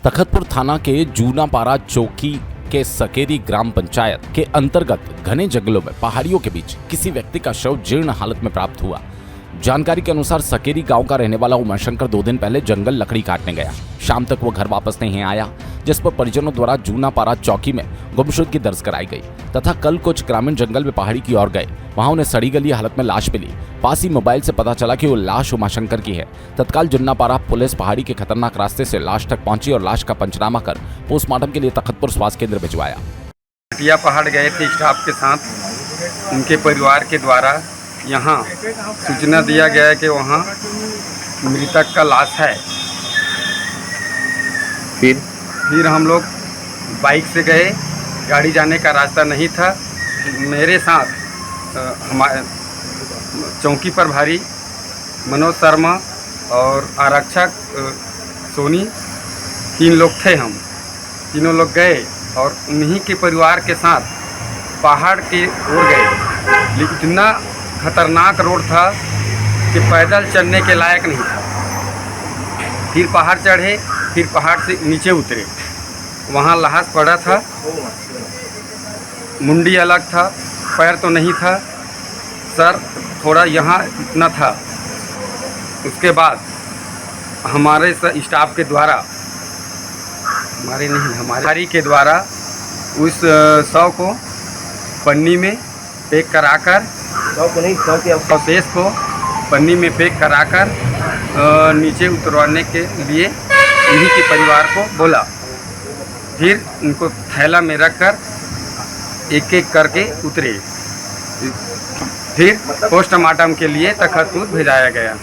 तखतपुर थाना के जूनापारा चौकी के सकेरी ग्राम पंचायत के अंतर्गत घने जंगलों में पहाड़ियों के बीच किसी व्यक्ति का शव जीर्ण हालत में प्राप्त हुआ। जानकारी के अनुसार सकेरी गांव का रहने वाला उमाशंकर 2 दिन पहले जंगल लकड़ी काटने गया। शाम तक वो घर वापस नहीं आया, जिस पर परिजनों द्वारा जूनापारा चौकी में गुमशुदगी दर्ज कराई गई तथा कल कुछ ग्रामीण जंगल में पहाड़ी की ओर गए। वहां उन्हें सड़ी गली हालत में लाश मिली। पास ही मोबाइल से पता चला कि वो लाश उमाशंकर की है। तत्काल जूनापारा पुलिस पहाड़ी के खतरनाक रास्ते से लाश तक पहुंची और लाश का पंचनामा कर पोस्टमार्टम के लिए तखतपुर स्वास्थ्य केंद्र भिजवाया। हटिया पहाड़ गए थे स्टाफ के साथ। उनके परिवार के द्वारा यहाँ सूचना दिया गया है कि वहाँ मृतक का लाश है। फिर हम लोग बाइक से गए, गाड़ी जाने का रास्ता नहीं था। मेरे साथ हमारे चौकी प्रभारी मनोज शर्मा और आरक्षक सोनी 3 लोग थे। हम तीनों लोग गए और उन्हीं के परिवार के साथ पहाड़ की ओर गए। लेकिन इतना खतरनाक रोड था कि पैदल चलने के लायक नहीं था। फिर पहाड़ चढ़े, फिर पहाड़ से नीचे उतरे। वहाँ लाश पड़ा था, मुंडी अलग था, पैर तो नहीं था, सर थोड़ा यहाँ इतना था। उसके बाद हमारे स्टाफ के द्वारा हमारी के द्वारा उस शव को पन्नी में पैक कराकर अवशेष को पन्नी में पैक कराकर नीचे उतरवाने के लिए इन्हीं के परिवार को बोला। फिर उनको थैला में रखकर एक एक करके उतरे। फिर पोस्टमार्टम के लिए तखतपुर भेजाया गया।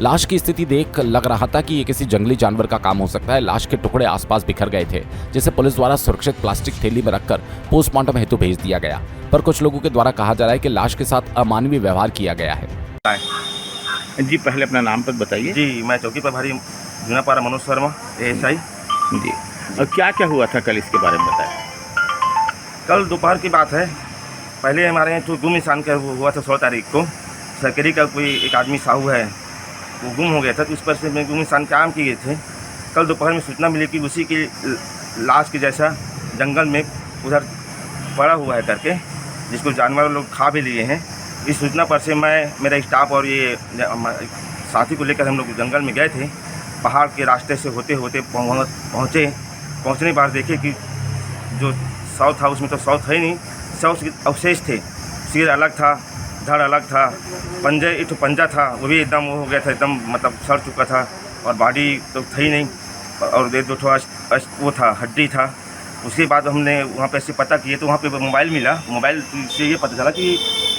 लाश की स्थिति देख लग रहा था कि ये किसी जंगली जानवर का काम हो सकता है। लाश के टुकड़े आसपास बिखर गए थे, जिसे पुलिस द्वारा सुरक्षित प्लास्टिक थैली में रखकर पोस्टमार्टम हेतु भेज दिया गया। पर कुछ लोगों के द्वारा कहा जा रहा है कि लाश के साथ अमानवीय व्यवहार किया गया है। जी, पहले अपना नाम तक बताइए। जी, मैं चौकी प्रभारी जूनापारा मनोज शर्मा ASI। जी, और क्या क्या हुआ था कल, इसके बारे में बताएं। कल दोपहर की बात है। पहले हमारे यहाँ गुम इंसान का हुआ था 16 तारीख को। सकेरी का कोई एक आदमी साहू है, वो गुम हो गया था, तो उस पर से गुम इंसान काम किए थे। कल दोपहर में सूचना मिली कि उसी की लाश के जैसा जंगल में उधर पड़ा हुआ है करके, जिसको जानवर लोग खा भी लिए हैं। इस सूचना पर से मैं, मेरा स्टाफ और ये साथी को लेकर हम लोग जंगल में गए थे। पहाड़ के रास्ते से होते होते पहुँचने बार देखे कि जो शव था उसमें तो शव था ही नहीं, शव के अवशेष थे। सिर अलग था, धड़ अलग था, एक पंजा था, वो भी एकदम वो हो गया था, एकदम मतलब सड़ चुका था। और बॉडी तो था ही नहीं, और 1-2 वो था, हड्डी था। उसके बाद हमने वहाँ पे ऐसे पता किए तो वहाँ पे मोबाइल मिला। मोबाइल से ये पता चला कि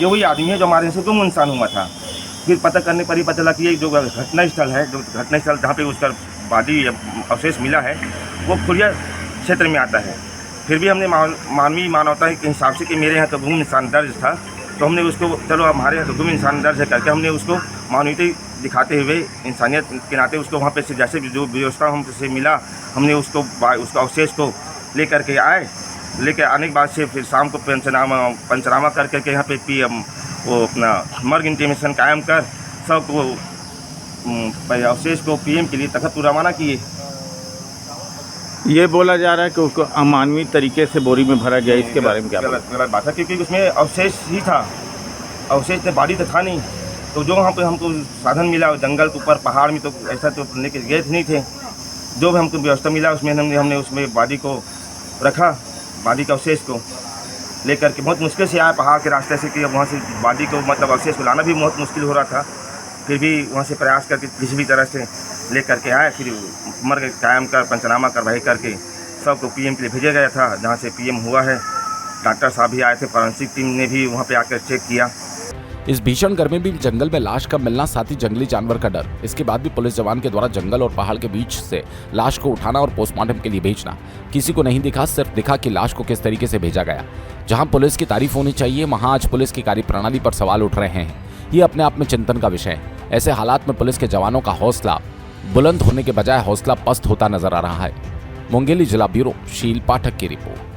ये वही आदमी है जो हमारे यहाँ से गुम इंसान हुआ था। फिर पता करने पर ही पता चला कि ये जो घटनास्थल है, जहाँ पे उसका बॉडी अवशेष मिला है, वो खुलिया क्षेत्र में आता है। फिर भी हमने मानवीय मानवता के हिसाब से कि मेरे यहाँ तो गुम इंसान दर्ज था, तो हमने उसको, चलो हमारे यहाँ तो गुम इंसान दर्ज है करके हमने उसको मानवीयता दिखाते हुए इंसानियत के नाते उसको वहाँ पे से जैसे जो व्यवस्था हमसे मिला, हमने उसको अवशेष को लेकर के आए। लेकर आने के बाद से फिर शाम को पंचनामा करके यहाँ पे वो अपना मर्ग इंटीमेशन कायम कर सबको अवशेष को PM के लिए तखतपुर रवाना किए। ये बोला जा रहा है कि उसको अमानवीय तरीके से बोरी में भरा गया, इसके बारे में क्या गलत बात है, क्योंकि उसमें अवशेष ही था, अवशेष में बॉडी तो था नहीं। तो जो वहाँ पे हमको साधन मिला जंगल के ऊपर पहाड़ में, तो ऐसा तो लेके गए नहीं थे। जो भी हमको व्यवस्था मिला उसमें हमने उसमें बॉडी को रखा, बॉडी के अवशेष को लेकर के बहुत मुश्किल से आया पहाड़ के रास्ते से, कि वहाँ से बॉडी को मतलब अवशेष को लाना भी बहुत मुश्किल हो रहा था। फिर भी वहाँ से प्रयास करके किसी भी तरह से लेकर के आए। फिर मर्ग कायम कर पंचनामा कार्रवाई करके सबको PM के लिए भेजा गया था, जहाँ से PM हुआ है। डॉक्टर साहब भी आए थे, फॉरेंसिक टीम ने भी वहाँ पे आकर चेक किया। इस भीषण गर्मी में जंगल में लाश का मिलना, साथ ही जंगली जानवर का डर, इसके बाद भी पुलिस जवान के द्वारा जंगल और पहाड़ के बीच से लाश को उठाना और पोस्टमार्टम के लिए भेजना किसी को नहीं दिखा। सिर्फ दिखा कि लाश को किस तरीके से भेजा गया। जहां पुलिस की तारीफ होनी चाहिए, वहां आज पुलिस की कार्यप्रणाली पर सवाल उठ रहे हैं। ये अपने आप में चिंतन का विषय है। ऐसे हालात में पुलिस के जवानों का हौसला बुलंद होने के बजाय हौसला पस्त होता नजर आ रहा है। मुंगेली जिला ब्यूरो शील पाठक की रिपोर्ट।